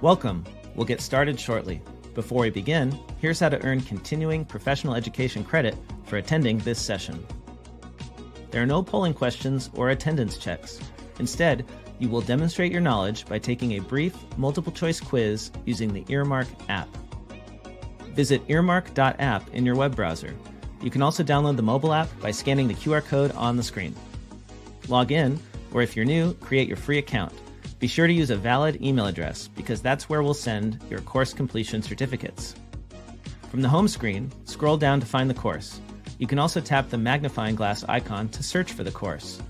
Welcome. We'll get started shortly. Before we begin, here's how to earn continuing professional education credit for attending this session. There are no polling questions or attendance checks. Instead, you will demonstrate your knowledge by taking a brief multiple-choice quiz using the Earmark app. Visit earmark.app in your web browser. You can also download the mobile app by scanning the QR code on the screen. Log in, or if you're new, create your free account. Be sure to use a valid email address because that's where we'll send your course completion certificates. From the home screen, scroll down to find the course. You can also tap the magnifying glass icon to search for the course.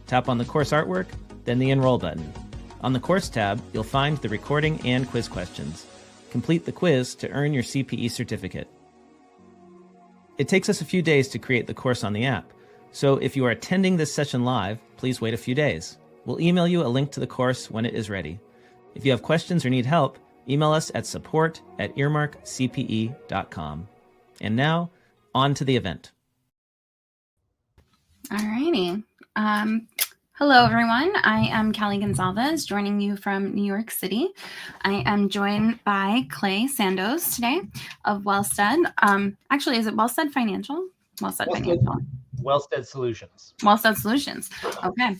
Tap on the course artwork, then the Enroll button. On the Course tab, you'll find the recording and quiz questions. Complete the quiz to earn your CPE certificate. It takes us a few days to create the course on the app, so if you are attending this session live, please wait a few days. We'll email you a link to the course when it is ready. If you have questions or need help, email us at support@earmarkcpe.com. And now, on to the event. Alrighty. Hello, everyone. I am Callie Gonzalez, joining you from New York City. I am joined by Clay Sandoz today of Wellstead. Actually, is it Wellstead Financial? Wellstead Solutions. Wellstead Solutions. Okay.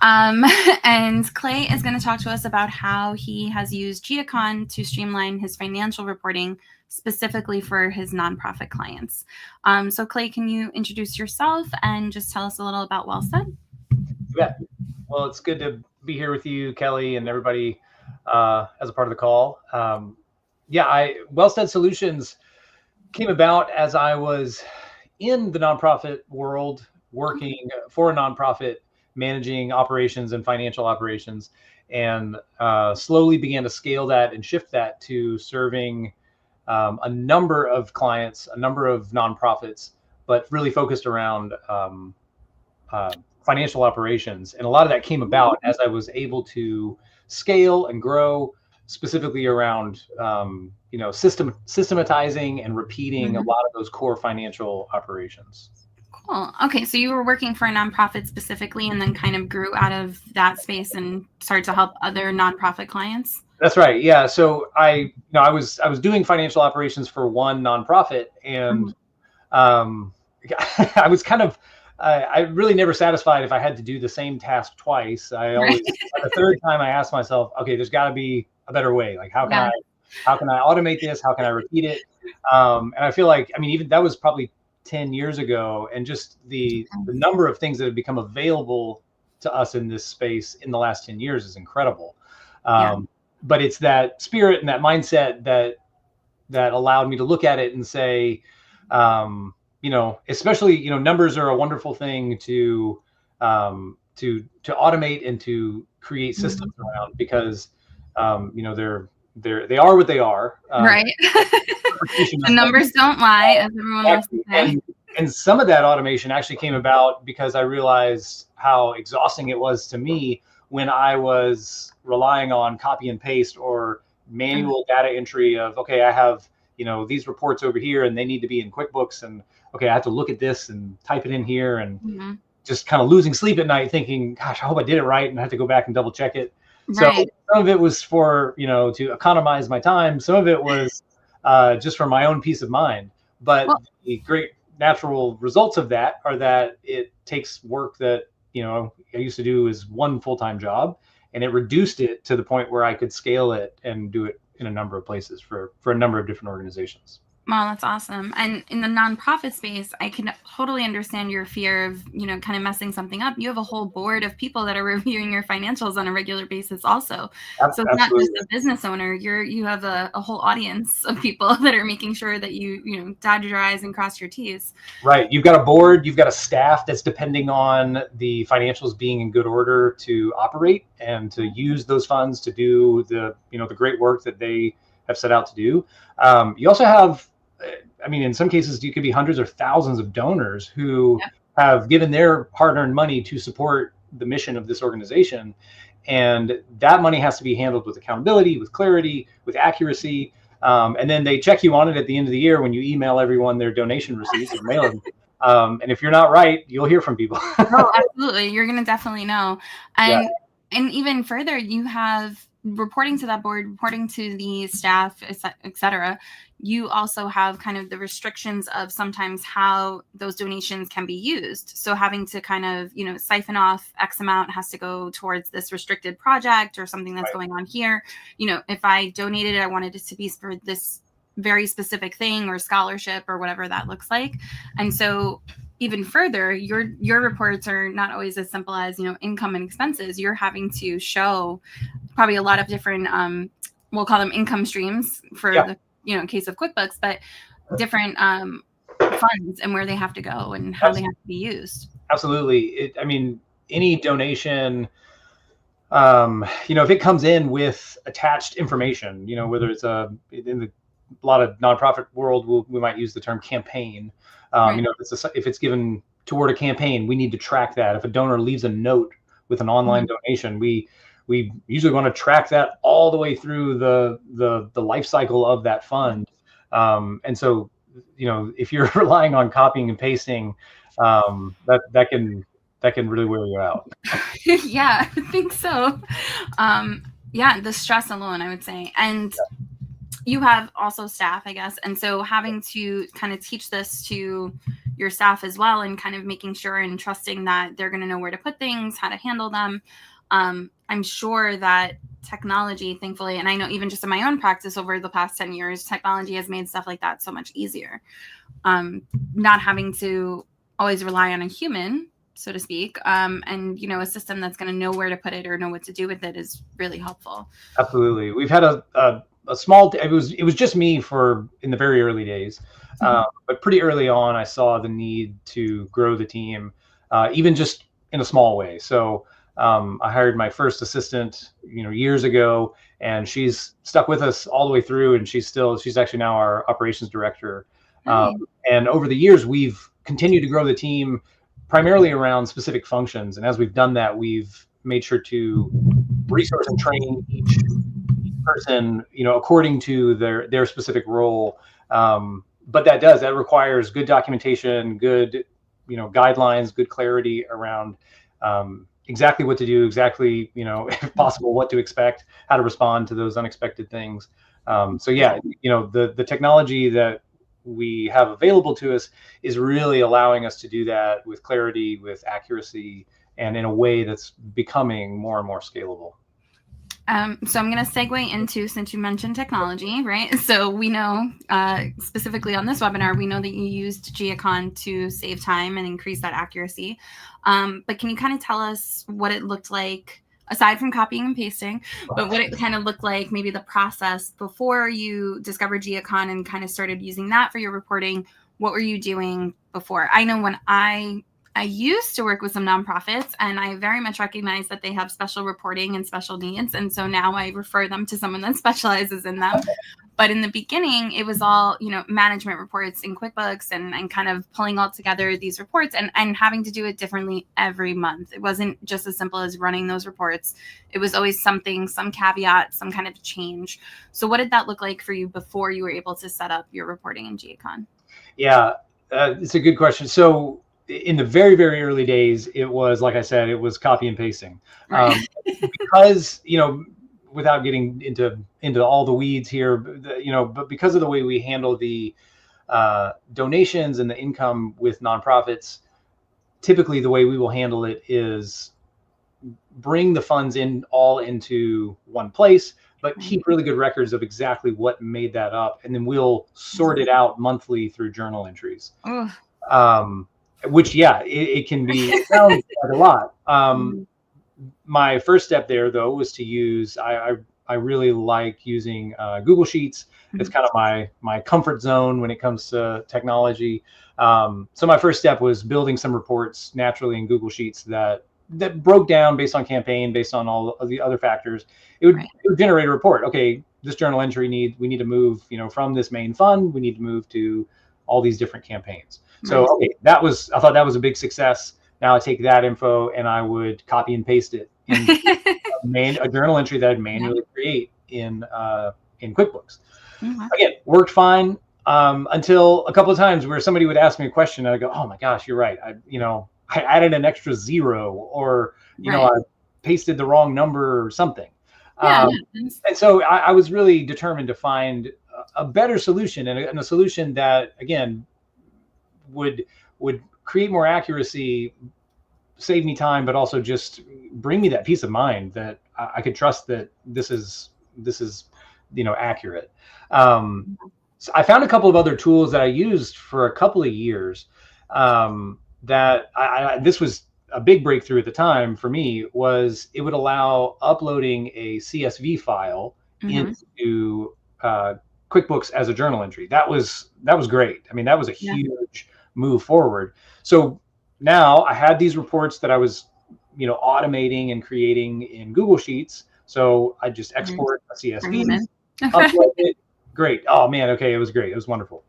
And Clay is going to talk to us about how he has used G-Accon to streamline his financial reporting specifically for his nonprofit clients. So Clay, can you introduce yourself and just tell us a little about Wellstead? Yeah. Well, it's good to be here with you, Kelly, and everybody as a part of the call. Wellstead Solutions came about as I was in the nonprofit world, working for a nonprofit, managing operations and financial operations, and slowly began to scale that and shift that to serving a number of clients, a number of nonprofits, but really focused around financial operations. And a lot of that came about as I was able to scale and grow, specifically around systematizing and repeating a lot of those core financial operations. Cool. Okay, so you were working for a nonprofit specifically, and then kind of grew out of that space and started to help other nonprofit clients. That's right. Yeah. So I was doing financial operations for one nonprofit, and I was kind of I really never satisfied if I had to do the same task twice. I always the third time I asked myself, okay, there's got to be a better way. Like how can I automate this? How can I repeat it? And I feel like, even that was probably 10 years ago, and just the number of things that have become available to us in this space in the last 10 years is incredible. But it's that spirit and that mindset that allowed me to look at it and say, especially, numbers are a wonderful thing to automate and to create systems around, because they are what they are. Right. The numbers don't lie, as everyone wants to say. And some of that automation actually came about because I realized how exhausting it was to me when I was relying on copy and paste or manual data entry of, okay, I have, these reports over here and they need to be in QuickBooks, and okay, I have to look at this and type it in here, and just kind of losing sleep at night thinking, gosh, I hope I did it right, and I have to go back and double check it. Right. So some of it was for, to economize my time. Some of it was just for my own peace of mind. But the great natural results of that are that it takes work that, I used to do as one full-time job, and it reduced it to the point where I could scale it and do it in a number of places for a number of different organizations. Wow, that's awesome. And in the nonprofit space, I can totally understand your fear of, kind of messing something up. You have a whole board of people that are reviewing your financials on a regular basis also. So it's not just a business owner. You have a whole audience of people that are making sure that you dot your I's and cross your T's. Right. You've got a board, you've got a staff that's depending on the financials being in good order to operate and to use those funds to do the great work that they have set out to do. You also have, in some cases, you could be hundreds or thousands of donors who have given their hard-earned money to support the mission of this organization. And that money has to be handled with accountability, with clarity, with accuracy. And then they check you on it at the end of the year when you email everyone their donation receipts or mail them. And if you're not right, you'll hear from people. Oh, absolutely. You're going to definitely know. And even further, you have reporting to that board, reporting to the staff, et cetera, you also have kind of the restrictions of sometimes how those donations can be used. So having to kind of, siphon off X amount has to go towards this restricted project or something that's going on here. If I donated it, I wanted it to be for this very specific thing or scholarship or whatever that looks like. And so even further, your reports are not always as simple as, income and expenses. You're having to show probably a lot of different, we'll call them income streams for the, in case of QuickBooks, but different funds and where they have to go and how they have to be used. Absolutely. Any donation, if it comes in with attached information, whether it's in a lot of nonprofit world, we might use the term campaign. If it's given toward a campaign, we need to track that. If a donor leaves a note with an online donation, we usually want to track that all the way through the life cycle of that fund. And so, if you're relying on copying and pasting, that can really wear you out. Yeah, I think so. The stress alone, I would say. And you have also staff, I guess. And so having to kind of teach this to your staff as well, and kind of making sure and trusting that they're going to know where to put things, how to handle them. I'm sure that technology, thankfully, and I know even just in my own practice over the past 10 years, technology has made stuff like that so much easier. Not having to always rely on a human, so to speak, and a system that's going to know where to put it or know what to do with it is really helpful. Absolutely. We've had a small, it was just me in the very early days, but pretty early on, I saw the need to grow the team, even just in a small way. So I hired my first assistant, years ago, and she's stuck with us all the way through, and she's actually now our operations director. And over the years, we've continued to grow the team primarily around specific functions. And as we've done that, we've made sure to resource and train each person, according to their specific role. But that requires good documentation, good, guidelines, good clarity around exactly what to do, exactly, if possible, what to expect, how to respond to those unexpected things. The technology that we have available to us is really allowing us to do that with clarity, with accuracy, and in a way that's becoming more and more scalable. So I'm going to segue into, since you mentioned technology, right? So we know, specifically on this webinar, we know that you used G-Accon to save time and increase that accuracy. But can you kind of tell us what it looked like, aside from copying and pasting, but what it kind of looked like, maybe the process before you discovered G-Accon and kind of started using that for your reporting? What were you doing before? I know when I used to work with some nonprofits, and I very much recognize that they have special reporting and special needs. And so now I refer them to someone that specializes in them. But in the beginning, it was all, management reports in QuickBooks and kind of pulling all together these reports and having to do it differently every month. It wasn't just as simple as running those reports. It was always something, some caveat, some kind of change. So what did that look like for you before you were able to set up your reporting in G-Accon? Yeah, it's a good question. So in the very, very early days, it was, like I said, it was copy and pasting. Right. Because, without getting into all the weeds here, but because of the way we handle the donations and the income with nonprofits, typically the way we will handle it is bring the funds into one place, but keep really good records of exactly what made that up. And then we'll sort it out monthly through journal entries. Which, it can be, it sounds quite a lot. My first step there, though, was to use, I really like using Google Sheets. It's kind of my comfort zone when it comes to technology. So my first step was building some reports naturally in Google Sheets that broke down based on campaign, based on all of the other factors. It would generate a report. Okay, this journal entry we need to move, from this main fund, we need to move to all these different campaigns. So, okay, I thought that was a big success. Now I take that info and I would copy and paste it in a journal entry that I'd manually create in QuickBooks. Again, worked fine until a couple of times where somebody would ask me a question and I go, oh my gosh, you're right. I added an extra zero, or, I pasted the wrong number or something. Yeah. And so I was really determined to find a better solution, and a solution that, again, would create more accuracy, save me time, but also just bring me that peace of mind that I could trust that this is accurate. So I found a couple of other tools that I used for a couple of years. That this was a big breakthrough at the time for me. Was it would allow uploading a CSV file into QuickBooks as a journal entry. That was great. I mean, that was a huge move forward. So now I had these reports that I was, automating and creating in Google Sheets. So I just export a CSV, upload it. Great. Oh man. Okay. It was great. It was wonderful.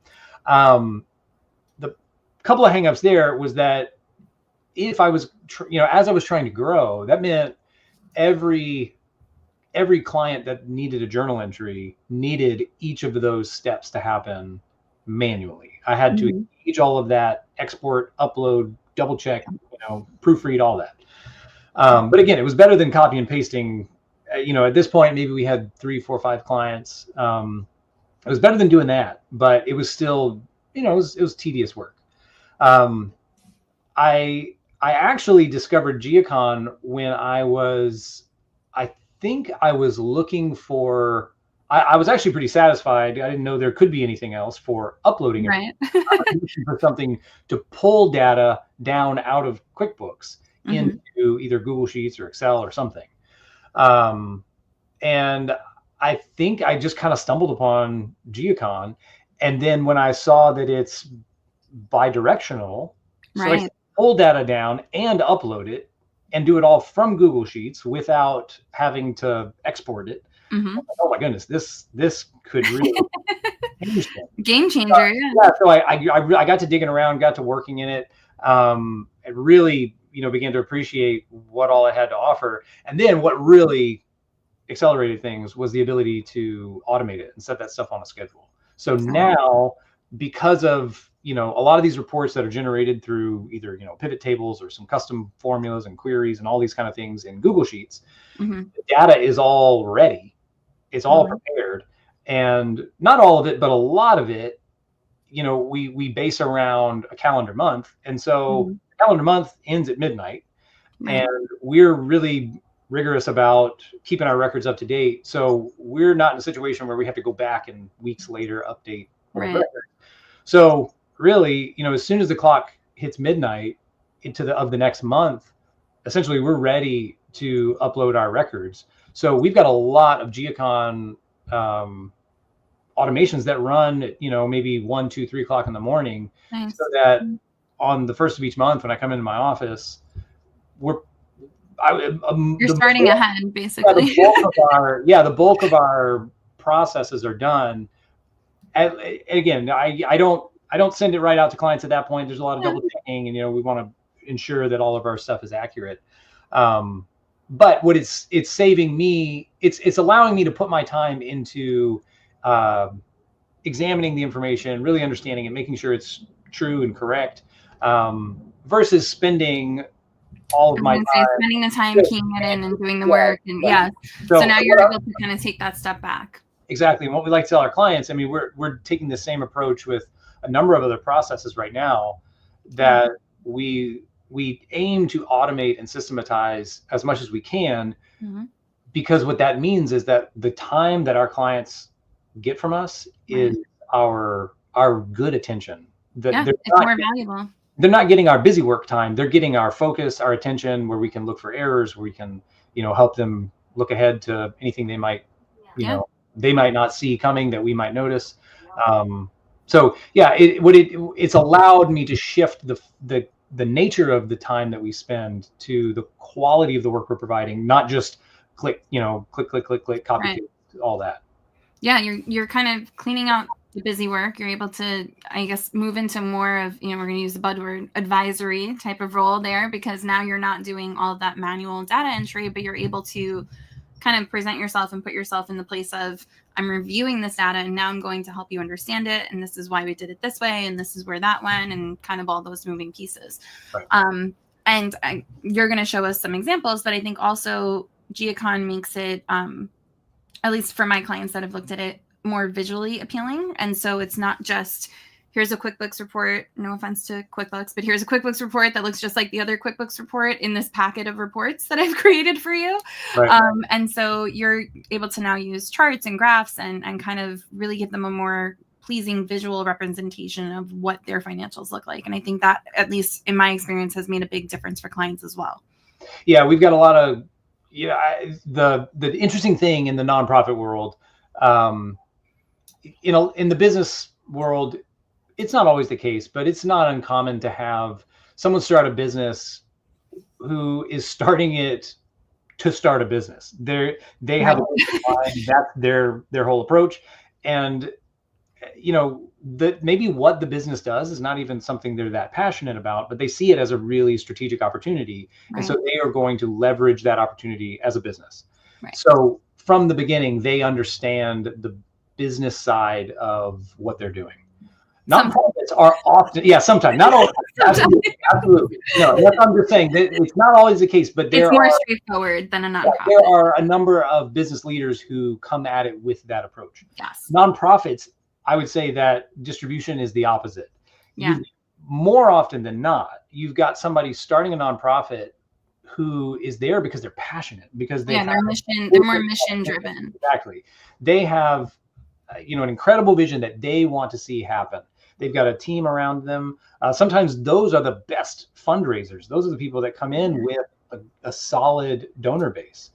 The couple of hangups there was that if I was, as I was trying to grow, that meant every client that needed a journal entry needed each of those steps to happen manually. I had to engage all of that, export, upload, double check, proofread, all that. But again, it was better than copy and pasting. At this point, maybe we had 3, 4, 5 clients. It was better than doing that, but it was still, it was tedious work. I actually discovered G-Accon when I think I was looking for, I was actually pretty satisfied. I didn't know there could be anything else for uploading it. Right. For something to pull data down out of QuickBooks into either Google Sheets or Excel or something. And I think I just kind of stumbled upon G-Accon. And then when I saw that it's bidirectional, so I can pull data down and upload it and do it all from Google Sheets without having to export it. Oh my goodness, this could really change things. Game changer. So I got to digging around, got to working in it, and really, began to appreciate what all it had to offer. And then what really accelerated things was the ability to automate it and set that stuff on a schedule. So now, because of a lot of these reports that are generated through either pivot tables or some custom formulas and queries and all these kind of things in Google Sheets, the data is all ready. It's all prepared, and not all of it, but a lot of it, we base around a calendar month, and so the calendar month ends at midnight, and we're really rigorous about keeping our records up to date. So we're not in a situation where we have to go back and weeks later update our records. So really, as soon as the clock hits midnight of the next month, essentially we're ready to upload our records. So we've got a lot of G-Accon automations that run at, maybe 1, 2, 3 o'clock in the morning, so that on the first of each month, when I come into my office, you're starting ahead, basically. The bulk of our processes are done. And again, I don't send it right out to clients at that point. There's a lot of double checking, and we want to ensure that all of our stuff is accurate. But what it's saving me, it's allowing me to put my time into examining the information, really understanding it, making sure it's true and correct, versus spending all of my time. Spending the time keying it in and doing the work. And so now you're able to kind of take that step back. Exactly. And what we like to tell our clients, I mean, we're taking the same approach with a number of other processes right now that we aim to automate and systematize as much as we can, because what that means is that the time that our clients get from us is our good attention. It's more valuable. They're not getting our busy work time. They're getting our focus, our attention, where we can look for errors, where we can, help them look ahead to anything they might, they might not see coming that we might notice. So it's allowed me to shift the nature of the time that we spend to the quality of the work we're providing, not just click, copy, paste, all that. Yeah, you're kind of cleaning out the busy work. You're able to, I guess, move into more of, we're going to use the buzzword advisory type of role there, because now you're not doing all of that manual data entry, but you're able to kind of present yourself and put yourself in the place of, I'm reviewing this data and now I'm going to help you understand it. And this is why we did it this way. And this is where that went, and kind of all those moving pieces. Right. You're going to show us some examples, but I think also G-Accon makes it at least for my clients that have looked at it, more visually appealing. And so it's not just, here's a QuickBooks report, no offense to QuickBooks, but here's a QuickBooks report that looks just like the other QuickBooks report in this packet of reports that I've created for you. Right. And so you're able to now use charts and graphs and kind of really give them a more pleasing visual representation of what their financials look like. And I think that, at least in my experience, has made a big difference for clients as well. Yeah, we've got a lot of, the interesting thing in the nonprofit world, in the business world, it's not always the case, but it's not uncommon to have someone start a business who is starting it to start a business. They have that's their whole approach. And, maybe what the business does is not even something they're that passionate about, but they see it as a really strategic opportunity. Right. And so they are going to leverage that opportunity as a business. Right. So from the beginning, they understand the business side of what they're doing. Nonprofits are often, sometimes, not always, absolutely. No, I'm just saying that it's not always the case, but it's more straightforward than a nonprofit. There are a number of business leaders who come at it with that approach. Yes. Nonprofits, I would say that distribution is the opposite. Yeah. More often than not, you've got somebody starting a nonprofit who is there because they're passionate, because they're more mission driven. Exactly. They have, an incredible vision that they want to see happen. They've got a team around them. Sometimes those are the best fundraisers. Those are the people that come in with a solid donor base.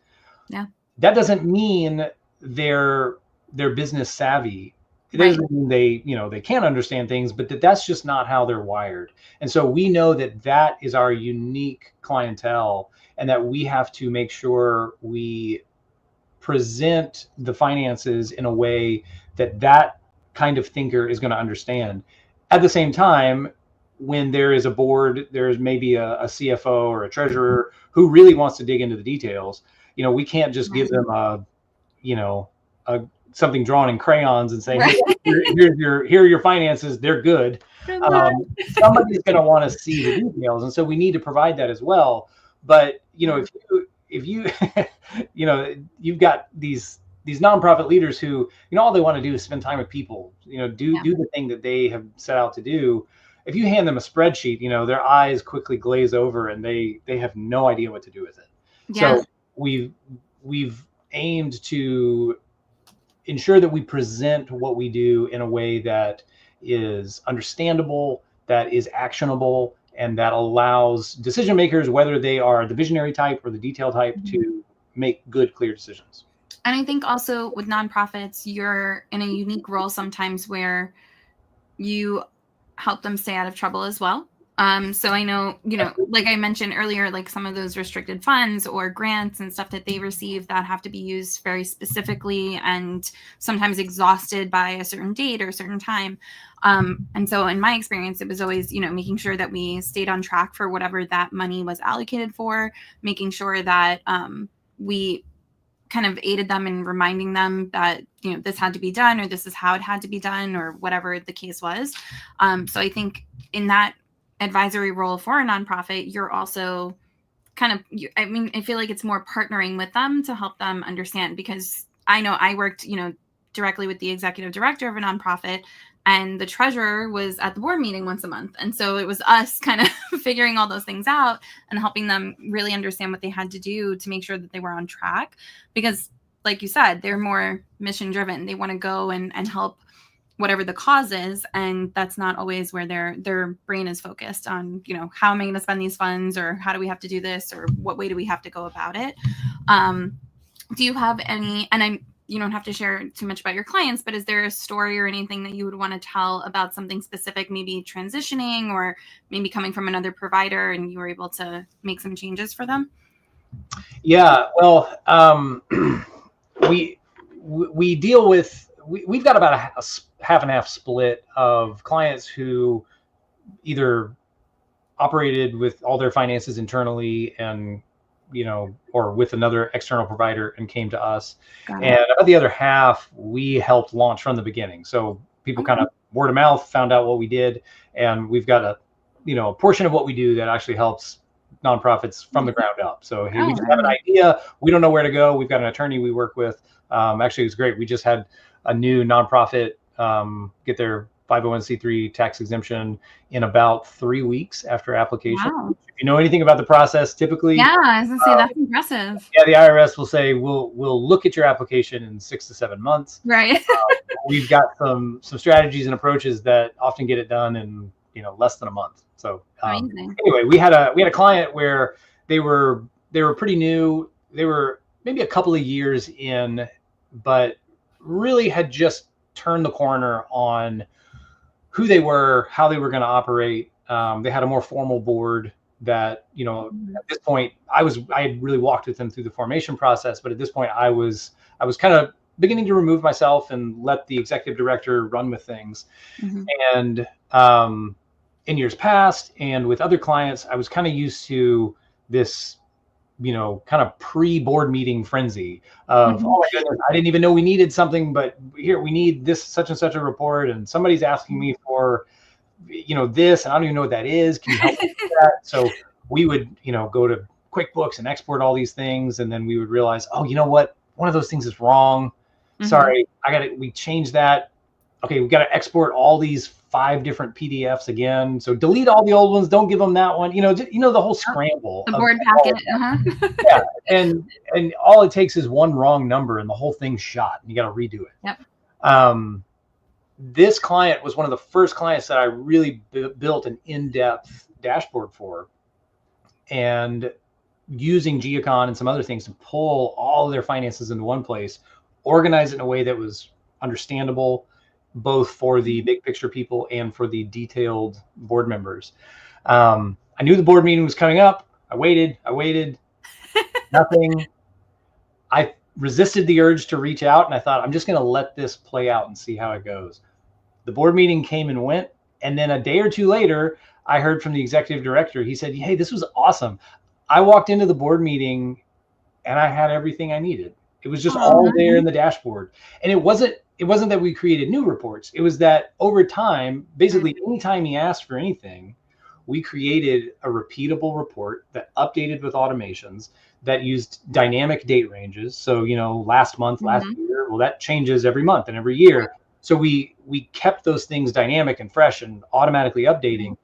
Yeah. That doesn't mean they're business savvy. It doesn't mean they can't understand things, but that's just not how they're wired. And so we know that is our unique clientele, and that we have to make sure we present the finances in a way that kind of thinker is going to understand. At the same time, when there is a board, there's maybe a CFO or a treasurer who really wants to dig into the details. We can't just give them something drawn in crayons and say, hey, here are your finances. They're good. Somebody's going to want to see the details. And so we need to provide that as well. But, if you, you've got these nonprofit leaders who, all they want to do is spend time with people, do the thing that they have set out to do. If you hand them a spreadsheet, their eyes quickly glaze over and they have no idea what to do with it. Yeah. So we've aimed to ensure that we present what we do in a way that is understandable, that is actionable, and that allows decision makers, whether they are the visionary type or the detail type, to make good, clear decisions. And I think also with nonprofits, you're in a unique role sometimes where you help them stay out of trouble as well. So I know, like I mentioned earlier, like some of those restricted funds or grants and stuff that they receive that have to be used very specifically and sometimes exhausted by a certain date or a certain time. And so in my experience, it was always, making sure that we stayed on track for whatever that money was allocated for, making sure that we kind of aided them in reminding them that, this had to be done, or this is how it had to be done, or whatever the case was. So I think in that advisory role for a nonprofit, you're also I feel like it's more partnering with them to help them understand, because I know I worked, directly with the executive director of a nonprofit, and the treasurer was at the board meeting once a month. And so it was us kind of figuring all those things out and helping them really understand what they had to do to make sure that they were on track. Because like you said, they're more mission driven. They want to go and help whatever the cause is. And that's not always where their brain is focused on, how am I going to spend these funds, or how do we have to do this, or what way do we have to go about it? Do you have any, and you don't have to share too much about your clients, but is there a story or anything that you would want to tell about something specific, maybe transitioning or maybe coming from another provider and you were able to make some changes for them? Yeah, well, we deal with, we've got about a half and half split of clients who either operated with all their finances internally and, or with another external provider and came to us. And about the other half, we helped launch from the beginning. So people kind of word of mouth found out what we did. And we've got a portion of what we do that actually helps nonprofits from the ground up. So hey, we just have an idea. We don't know where to go. We've got an attorney we work with. Actually, it was great. We just had a new nonprofit get their 501c3 tax exemption in about 3 weeks after application. Wow. If you know anything about the process, typically, yeah, I was gonna say that's impressive. Yeah, the IRS will say we'll look at your application in 6 to 7 months. Right. We've got some strategies and approaches that often get it done in less than a month. So anyway, we had a client where they were pretty new. They were maybe a couple of years in, but really had just turned the corner on who they were, how they were going to operate. They had a more formal board that, at this point I had really walked with them through the formation process, but at this point I was kind of beginning to remove myself and let the executive director run with things. And in years past and with other clients, I was kind of used to this, kind of pre-board meeting frenzy of, oh my goodness, I didn't even know we needed something, but here we need this such and such a report, and somebody's asking me for, this, and I don't even know what that is. Can you help me with that? So we would, go to QuickBooks and export all these things, and then we would realize, oh, you know what? One of those things is wrong. Sorry, we changed that. Okay, we got to export all these 5 different PDFs again. So delete all the old ones. Don't give them that one. The whole scramble. The board packet. Yeah, and all it takes is one wrong number, and the whole thing's shot. And you got to redo it. Yep. This client was one of the first clients that I really built an in-depth dashboard for, and using G-Accon and some other things to pull all of their finances into one place, organize it in a way that was understandable, both for the big picture people and for the detailed board members. I knew the board meeting was coming up. I waited, nothing. I resisted the urge to reach out, and I thought, I'm just going to let this play out and see how it goes. The board meeting came and went. And then a day or two later, I heard from the executive director. He said, hey, this was awesome. I walked into the board meeting and I had everything I needed. It was just all there in the dashboard. And it wasn't that we created new reports. It was that over time, basically anytime he asked for anything, we created a repeatable report that updated with automations that used dynamic date ranges. So, last month, last year, well, that changes every month and every year. So we kept those things dynamic and fresh and automatically updating,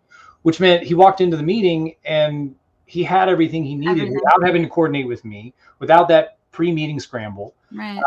which meant he walked into the meeting and he had everything he needed without having to coordinate with me, without that pre-meeting scramble. Right.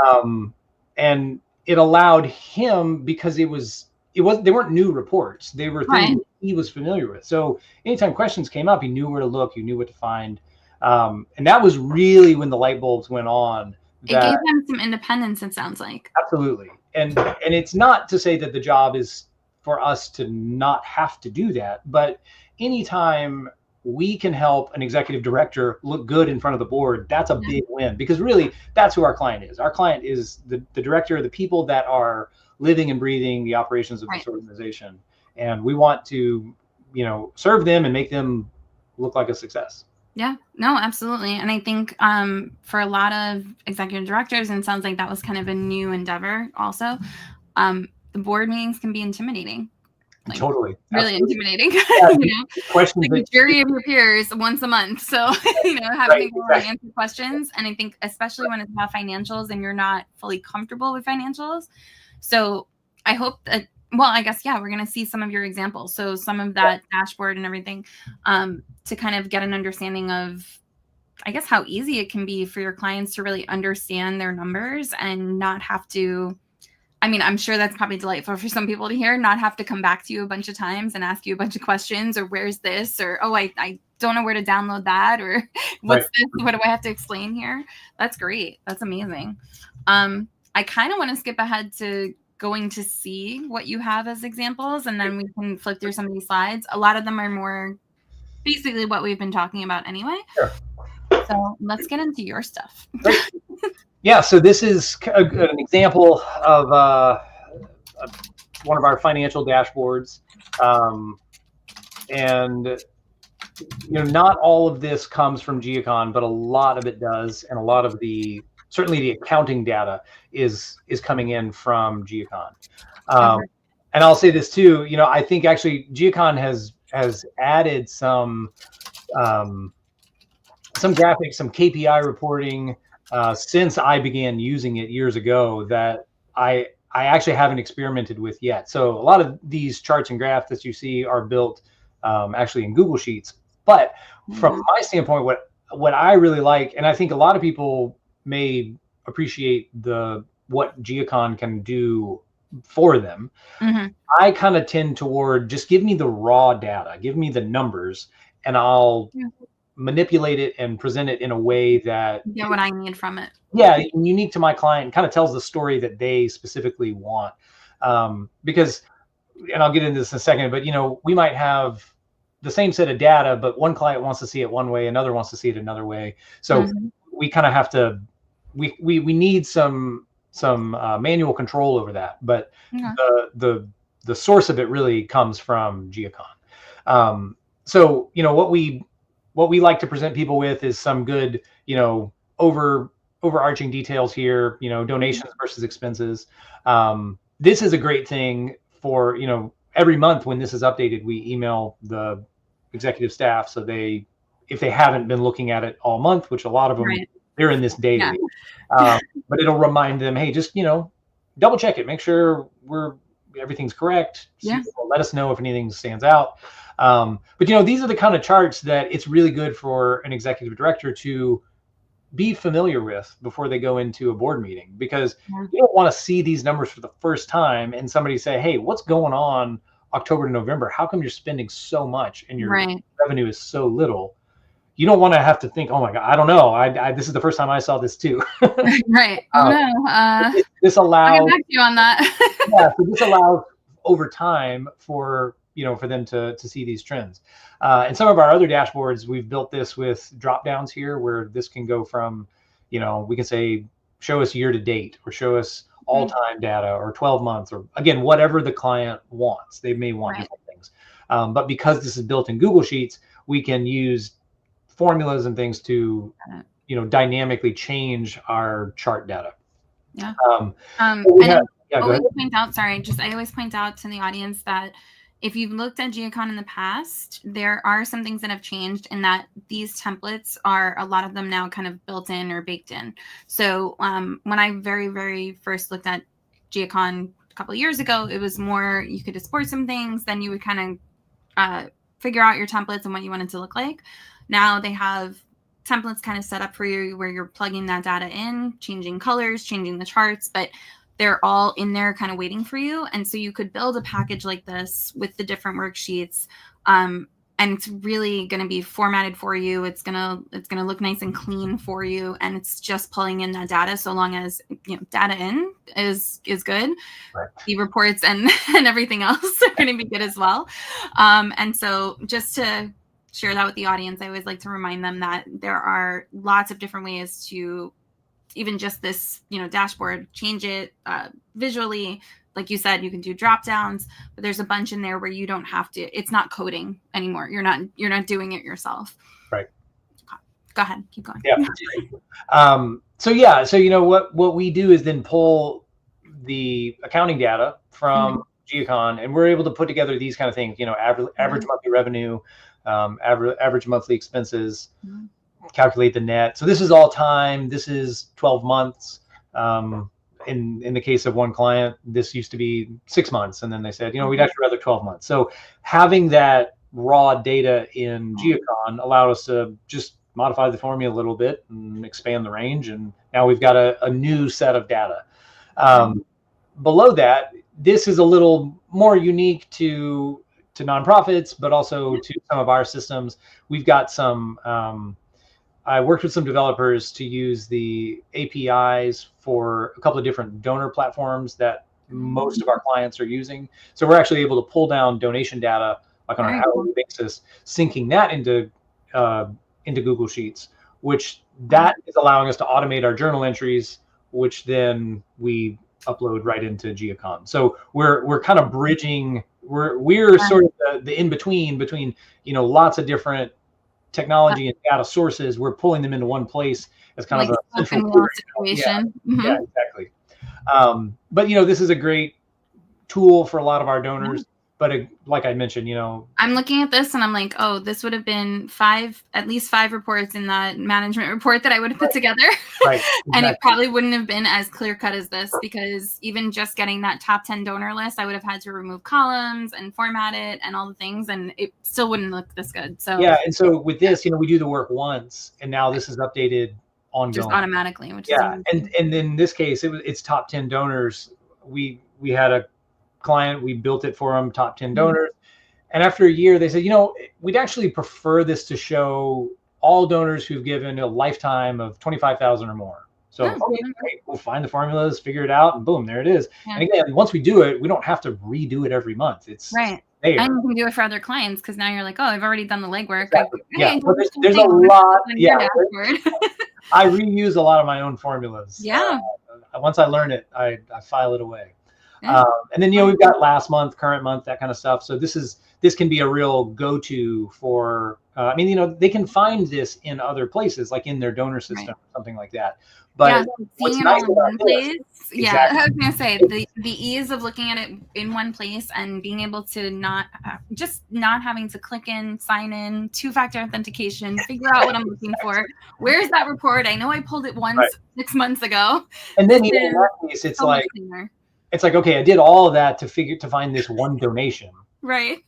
And it allowed him, because they weren't new reports. They were things he was familiar with. So anytime questions came up, he knew where to look, he knew what to find. And that was really when the light bulbs went on. It gave him some independence, it sounds like. Absolutely. And it's not to say that the job is for us to not have to do that, but anytime we can help an executive director look good in front of the board, that's a big win, because really that's who our client is. Our client is the director, the people that are living and breathing the operations of this organization. And we want to, serve them and make them look like a success. Yeah, no, absolutely. And I think for a lot of executive directors, and it sounds like that was kind of a new endeavor also, the board meetings can be intimidating. Totally. Really intimidating. Yeah, questions like a jury of your peers once a month. So, having to answer questions. And I think especially when it's about financials and you're not fully comfortable with financials. So I hope that, I guess, we're going to see some of your examples. So some of that dashboard and everything to kind of get an understanding of, I guess, how easy it can be for your clients to really understand their numbers and not have to, I'm sure that's probably delightful for some people to hear, not have to come back to you a bunch of times and ask you a bunch of questions, or where's this, or, I don't know where to download that, or what's this, what do I have to explain here? That's great. That's amazing. I kind of want to skip ahead to going to see what you have as examples, and then we can flip through some of these slides. A lot of them are more basically what we've been talking about anyway. Sure. So let's get into your stuff. Yeah, so this is an example of one of our financial dashboards. And not all of this comes from G-Accon, but a lot of it does, and a lot of certainly the accounting data is coming in from G-Accon. And I'll say this too, I think actually G-Accon has added some graphics, some KPI reporting, since I began using it years ago that I actually haven't experimented with yet. So a lot of these charts and graphs that you see are built actually in Google Sheets. But from my standpoint, what I really like, and I think a lot of people may appreciate what G-Accon can do for them. I kind of tend toward just give me the raw data, give me the numbers, and I'll manipulate it and present it in a way that get what I need from it. Yeah, unique to my client, kind of tells the story that they specifically want. Because, and I'll get into this in a second, but we might have the same set of data, but one client wants to see it one way, another wants to see it another way. So we kind of have to, we need some manual control over that. But the source of it really comes from G-Accon. So what we like to present people with is some good, overarching details here, donations versus expenses. This is a great thing for, every month when this is updated, we email the executive staff. So if they haven't been looking at it all month, which a lot of them, they're in this daily, but it'll remind them, hey, just, double check it, make sure everything's correct. Let us know if anything stands out. But these are the kind of charts that it's really good for an executive director to be familiar with before they go into a board meeting, because you don't want to see these numbers for the first time and somebody say, hey, what's going on October to November? How come you're spending so much and your revenue is so little? You don't want to have to think, oh my God, I don't know. This is the first time I saw this too. Right. Oh no. This allows, I'll get back to you on that. So this allows over time for them to see these trends. And some of our other dashboards, we've built this with drop downs here where this can go from, we can say, show us year to date or show us all time data or 12 months, or again, whatever the client wants. They may want different things. But because this is built in Google Sheets, we can use formulas and things to, dynamically change our chart data. Yeah. I always point out to the audience that if you've looked at G-Accon in the past, there are some things that have changed in that these templates are, a lot of them now kind of built in or baked in. So when I very, very first looked at G-Accon a couple of years ago, it was more, you could export some things, then you would kind of figure out your templates and what you wanted to look like. Now they have templates kind of set up for you where you're plugging that data in, changing colors, changing the charts, but they're all in there kind of waiting for you. And so you could build a package like this with the different worksheets. And it's really going to be formatted for you. It's going to look nice and clean for you. And it's just pulling in that data. So long as, data in is good. Right. The reports and everything else are going to be good as well. And so just to share that with the audience, I always like to remind them that there are lots of different ways to even just this, dashboard, change it visually. Like you said, you can do drop downs, but there's a bunch in there where you don't have to, it's not coding anymore. You're not doing it yourself. Right. Go ahead. Keep going. Yeah. So what we do is then pull the accounting data from G-Accon, and we're able to put together these kind of things, average monthly revenue, average monthly expenses, calculate the net. So this is all time. This is 12 months. In the case of one client, this used to be 6 months. And then they said, we'd actually rather 12 months. So having that raw data in G-Accon allowed us to just modify the formula a little bit and expand the range. And now we've got a new set of data. Below that, this is a little more unique to nonprofits, but also to some of our systems. We've got some, I worked with some developers to use the APIs for a couple of different donor platforms that most of our clients are using. So we're actually able to pull down donation data like on an hourly basis, syncing that into Google Sheets, which that is allowing us to automate our journal entries, which then we upload right into G-Accon. So we're kind of bridging. We're sort of the in between lots of different technology and data sources. We're pulling them into one place as kind of a central situation. Yeah, exactly. But this is a great tool for a lot of our donors. like I mentioned, I'm looking at this and I'm like, oh, this would have been at least five reports in that management report that I would have put together. Right. Exactly. And it probably wouldn't have been as clear cut as this, because even just getting that top 10 donor list, I would have had to remove columns and format it and all the things, and it still wouldn't look this good. So yeah. And so with this, we do the work once, and now this is updated ongoing. Just automatically, which is and in this case, it's top 10 donors. We had a client, we built it for them, top 10 donors. And after a year, they said, we'd actually prefer this to show all donors who've given a lifetime of 25,000 or more. So great, we'll find the formulas, figure it out, and boom, there it is. Yeah. And again, once we do it, we don't have to redo it every month. It's right. there. And you can do it for other clients, because now you're like, oh, I've already done the legwork. Exactly. There's a lot. Yeah. I reuse a lot of my own formulas. Yeah. Once I learn it, I file it away. And then, we've got last month, current month, that kind of stuff. So this can be a real go-to for, they can find this in other places, like in their donor system or something like that. But what's nice about this, I was going to say the ease of looking at it in one place and being able to not having to click in, sign in, two-factor authentication, figure out what I'm looking for. Where's that report? I know I pulled it once 6 months ago. And then even in that case, it's like, okay, I did all of that to find this one donation. Right.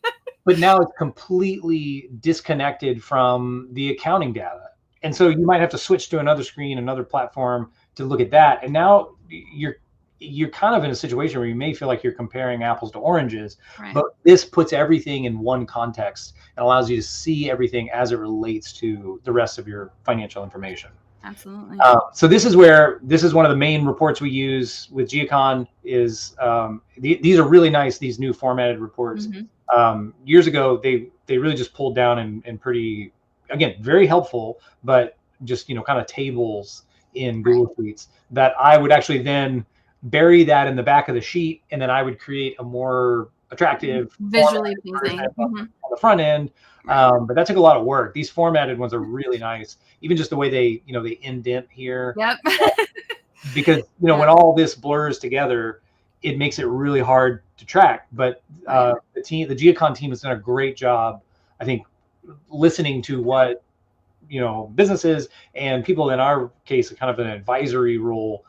But now it's completely disconnected from the accounting data. And so you might have to switch to another screen, another platform to look at that. And now you're kind of in a situation where you may feel like you're comparing apples to oranges, but this puts everything in one context and allows you to see everything as it relates to the rest of your financial information. Absolutely. So this is one of the main reports we use with G-Accon is these are really nice, these new formatted reports. Years ago, they really just pulled down and pretty, again, very helpful, but just, kind of tables in Google Sheets that I would actually then bury that in the back of the sheet. And then I would create a more attractive, visually pleasing on the front end. But that took a lot of work. These formatted ones are really nice. Even just the way they indent here. Yep. Because, when all this blurs together, it makes it really hard to track. But the G-Accon team has done a great job, I think, listening to what, businesses and people in our case, kind of an advisory role,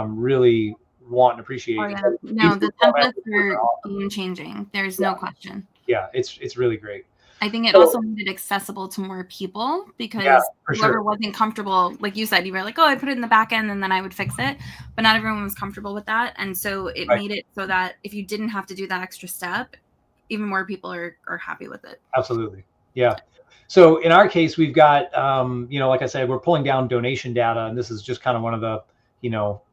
really want and appreciate. Oh, yeah. No, the templates are game changing. There's no question. Yeah, it's really great. I think it also made it accessible to more people, because whoever wasn't comfortable, like you said, you were like, oh, I put it in the back end and then I would fix it. But not everyone was comfortable with that. And so it made it so that if you didn't have to do that extra step, even more people are happy with it. Absolutely. Yeah. So in our case, we've got, like I said, we're pulling down donation data. And this is just kind of one of the,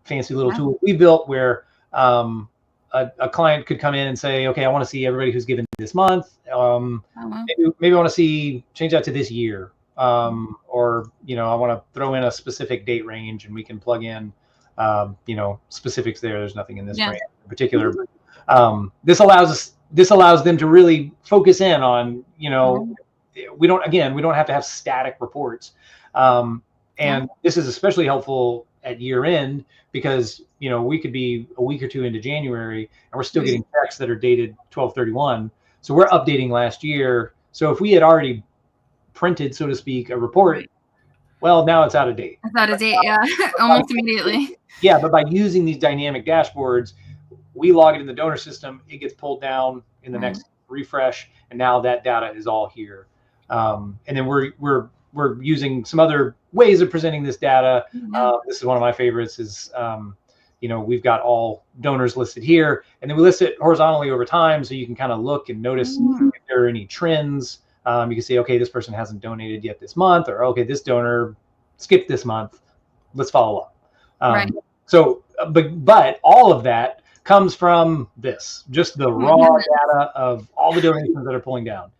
fancy little tools we built where a client could come in and say, okay, I want to see everybody who's given this month. Maybe I want to change that to this year. Or, I want to throw in a specific date range, and we can plug in, specifics there. There's nothing in this range in particular. But, this allows them to really focus in on, we don't have to have static reports. And this is especially helpful at year end, because, we could be a week or two into January and we're still getting checks that are dated 12/31. So we're updating last year. So if we had already printed, so to speak, a report, well, now it's out of date. It's out of date, yeah, almost immediately. Yeah, but by using these dynamic dashboards, we log it in the donor system, it gets pulled down in the next refresh, and now that data is all here. And then we're using some other ways of presenting this data. This is one of my favorites is, we've got all donors listed here, and then we list it horizontally over time. So you can kind of look and notice if there are any trends. You can say, okay, this person hasn't donated yet this month, or okay, this donor skipped this month. Let's follow up. So, but all of that comes from this, just the raw data of all the donations that are pulling down.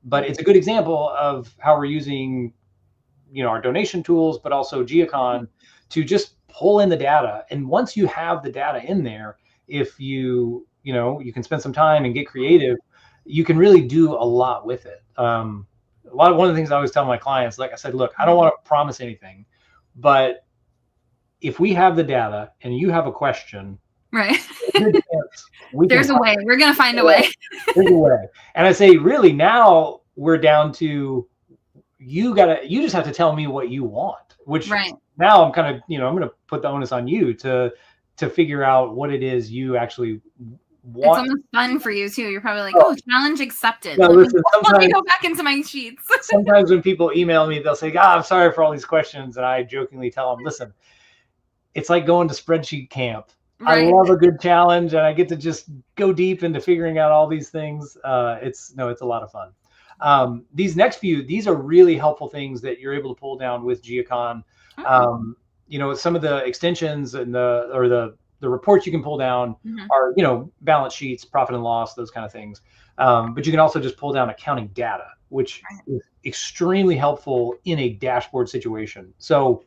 But it's a good example of how we're using, our donation tools, but also G-Accon to just pull in the data. And once you have the data in there, if you can spend some time and get creative, you can really do a lot with it. One of the things I always tell my clients, like I said, look, I don't want to promise anything, but if we have the data and you have a question, Right. There's a way. We're going to find a way. There's a way. And I say, really, now we're down to you just have to tell me what you want, which now I'm kind of, I'm going to put the onus on you to figure out what it is you actually want. It's almost fun for you too. You're probably like, challenge accepted. No, listen, let me go back into my sheets. Sometimes when people email me, they'll say, I'm sorry for all these questions. And I jokingly tell them, listen, it's like going to spreadsheet camp. I love a good challenge, and I get to just go deep into figuring out all these things. It's a lot of fun. These next few, these are really helpful things that you're able to pull down with G-Accon. Some of the extensions and the reports you can pull down are, balance sheets, profit and loss, those kind of things. But you can also just pull down accounting data, which is extremely helpful in a dashboard situation. So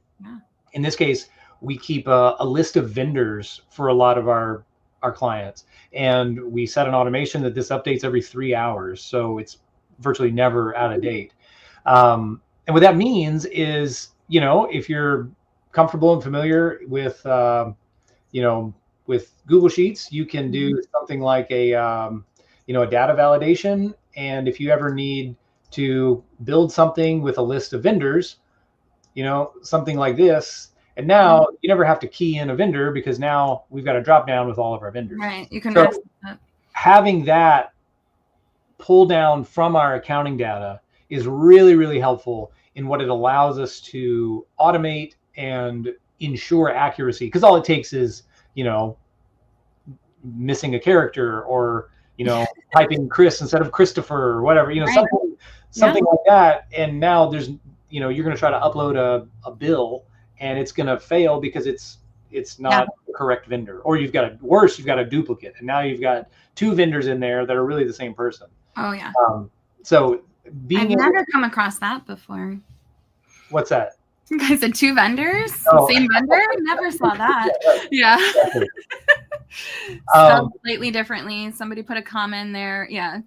in this case, we keep a list of vendors for a lot of our clients, and we set an automation that this updates every 3 hours. So it's virtually never out of date. And what that means is, if you're comfortable and familiar with, with Google Sheets, you can do something like a data validation. And if you ever need to build something with a list of vendors, something like this, and now you never have to key in a vendor because now we've got a drop down with all of our vendors. Right. You can having that pull down from our accounting data is really, really helpful in what it allows us to automate and ensure accuracy. Because all it takes is, missing a character or, typing Chris instead of Christopher or whatever, something like that. And now there's, you're going to try to upload a bill, and it's going to fail because it's not the correct vendor, or you've got a duplicate, and now you've got 2 vendors in there that are really the same person. Oh yeah. So I've never come across that before. What's that? I said 2 vendors, same vendor. Never saw that. Yeah. Exactly. Spelled slightly differently. Somebody put a comma in there. Yeah.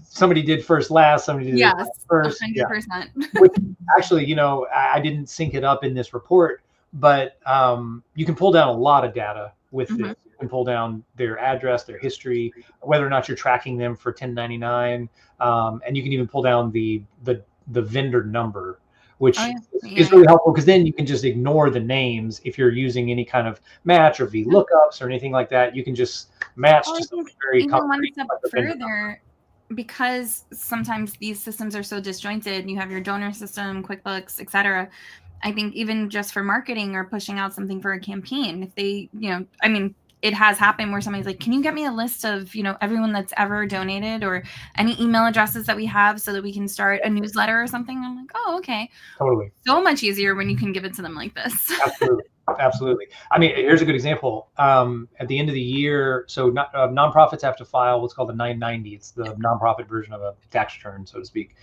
Somebody did first, last. Somebody did first. 100%. Which actually, I didn't sync it up in this report, but you can pull down a lot of data with this. You can pull down their address, their history, whether or not you're tracking them for 1099, and you can even pull down the vendor number, which is really helpful because then you can just ignore the names if you're using any kind of match or VLOOKUPs or anything like that. You can just match to something very even one step further, because sometimes these systems are so disjointed. You have your donor system, QuickBooks, etc. I think even just for marketing or pushing out something for a campaign, if they, it has happened where somebody's like, can you get me a list of, everyone that's ever donated or any email addresses that we have so that we can start a newsletter or something? I'm like, oh, okay. Totally. So much easier when you can give it to them like this. Absolutely. Absolutely. Here's a good example. At the end of the year, so nonprofits have to file what's called the 990. It's the nonprofit version of a tax return, so to speak.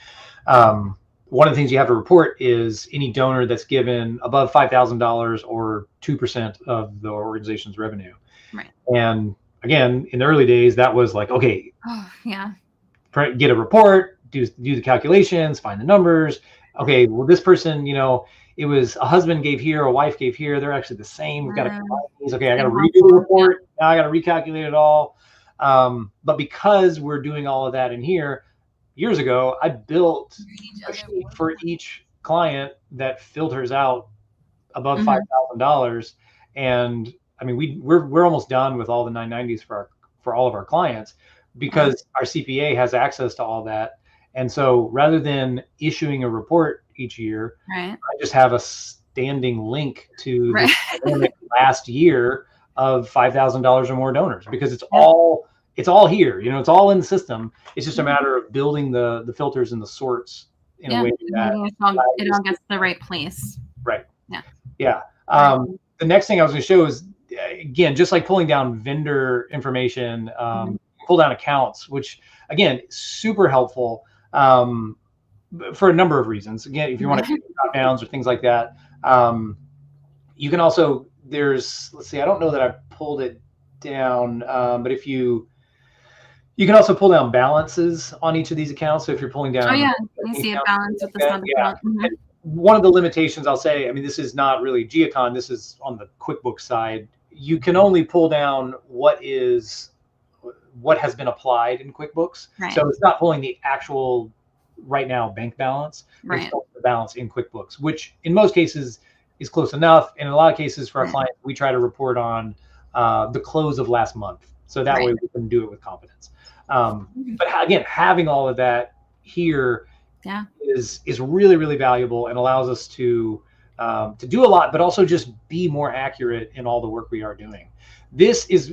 One of the things you have to report is any donor that's given above $5,000 or 2% of the organization's revenue. Right. And again, in the early days, that was like, okay, get a report, do the calculations, find the numbers. Okay, well, this person, it was a husband gave here, a wife gave here. They're actually the same. We've got to combine these. Okay, I got to redo the report. Now I got to recalculate it all. But because we're doing all of that in here, years ago, I built a sheet for each client that filters out above $5,000. And we're almost done with all the 990s for all of our clients because our CPA has access to all that. And so rather than issuing a report each year, I just have a standing link to the last year of $5,000 or more donors because it's all here. It's all in the system. It's just a matter of building the filters and the sorts in a way that it all gets to the right place. Right. Yeah. Yeah. The next thing I was going to show is, again, just like pulling down vendor information, pull down accounts, which again, super helpful for a number of reasons. Again, if you want to do drop downs or things like that, you can also, let's see, I don't know that I pulled it down, but if you can also pull down balances on each of these accounts. So if you're pulling down, you see a balance with the sub account. One of the limitations I'll say, this is not really G-Accon, this is on the QuickBooks side. you can only pull down what has been applied in QuickBooks. Right. So it's not pulling the actual right now bank balance. Right. It's the balance in QuickBooks, which in most cases is close enough. And in a lot of cases for our clients, we try to report on the close of last month. So that way we can do it with confidence. But again, having all of that here is really, really valuable and allows us to do a lot, but also just be more accurate in all the work we are doing. This was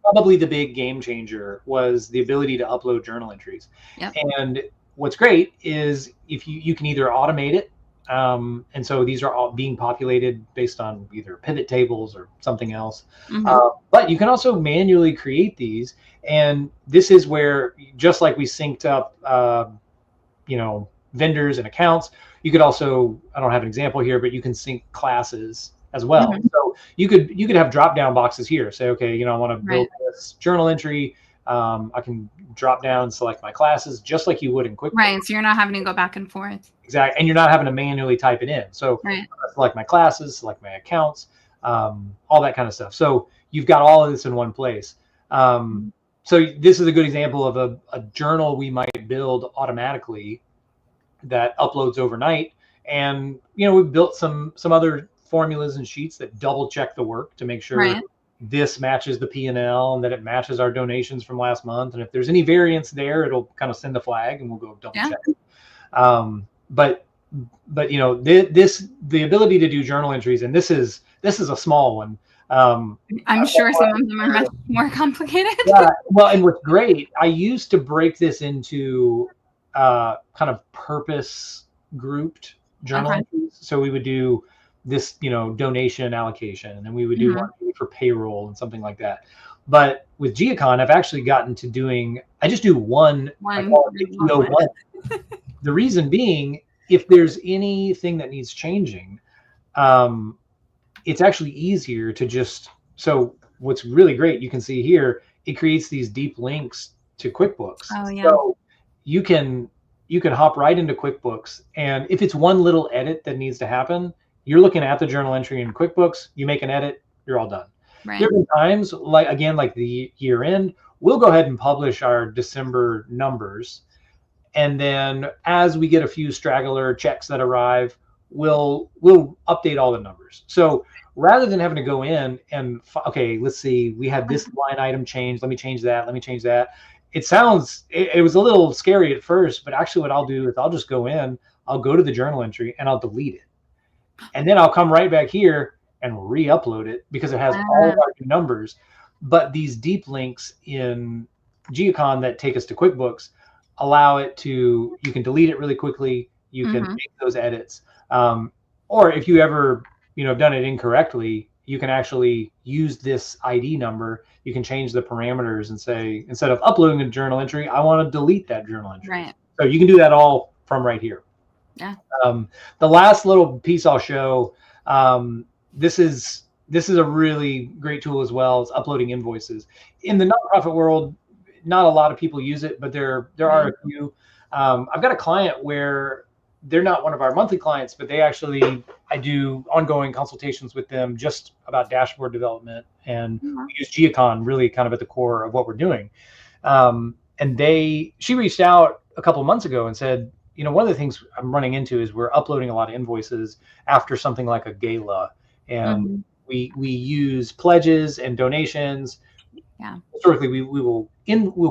probably the big game changer, was the ability to upload journal entries. Yep. And what's great is if you can either automate it, and so these are all being populated based on either pivot tables or something else. But you can also manually create these. And this is where, just like we synced up, vendors and accounts, you could also, I don't have an example here, but you can sync classes as well. So you could have drop down boxes here. Say, okay, I want to build this journal entry. I can drop down and select my classes just like you would in QuickBooks. Right. So you're not having to go back and forth. Exactly. And you're not having to manually type it in. So select my classes, select my accounts, all that kind of stuff. So you've got all of this in one place. So this is a good example of a journal we might build automatically that uploads overnight. And, we've built some other formulas and sheets that double check the work to make sure this matches the P&L and that it matches our donations from last month. And if there's any variance there, it'll kind of send a flag and we'll go double check it. But the ability to do journal entries, and this is a small one. I'm sure some of them are much more complicated. Well, and what's great, I used to break this into kind of purpose grouped journal entries. So we would do this, donation allocation, and then we would do one for payroll and something like that. But with G-Accon, I've actually gotten to I just do one. I call it one. The reason being, if there's anything that needs changing, it's actually easier to so what's really great, you can see here, it creates these deep links to QuickBooks. So you can hop right into QuickBooks, and if it's one little edit that needs to happen, you're looking at the journal entry in QuickBooks, you make an edit, you're all done. There have been times, like the year end, we'll go ahead and publish our December numbers. And then as we get a few straggler checks that arrive, we'll update all the numbers. So rather than having to go in and, okay, let's see, we had this line item changed, let me change that. It was a little scary at first, but actually what I'll do is I'll just go in, I'll go to the journal entry and I'll delete it. And then I'll come right back here and re-upload it because it has all of our new numbers. But these deep links in G-Accon that take us to QuickBooks allow it to, you can delete it really quickly. You can make those edits. Or if you ever, done it incorrectly, you can actually use this ID number. You can change the parameters and say, instead of uploading a journal entry, I want to delete that journal entry. Right. So you can do that all from right here. Yeah. The last little piece I'll show, this is a really great tool as well. It's uploading invoices. In the nonprofit world, not a lot of people use it, but there are a few. I've got a client where they're not one of our monthly clients, but I do ongoing consultations with them just about dashboard development, and we use G-Accon really kind of at the core of what we're doing. And she reached out a couple of months ago and said, one of the things I'm running into is we're uploading a lot of invoices after something like a gala, and we use pledges and donations. Historically, we'll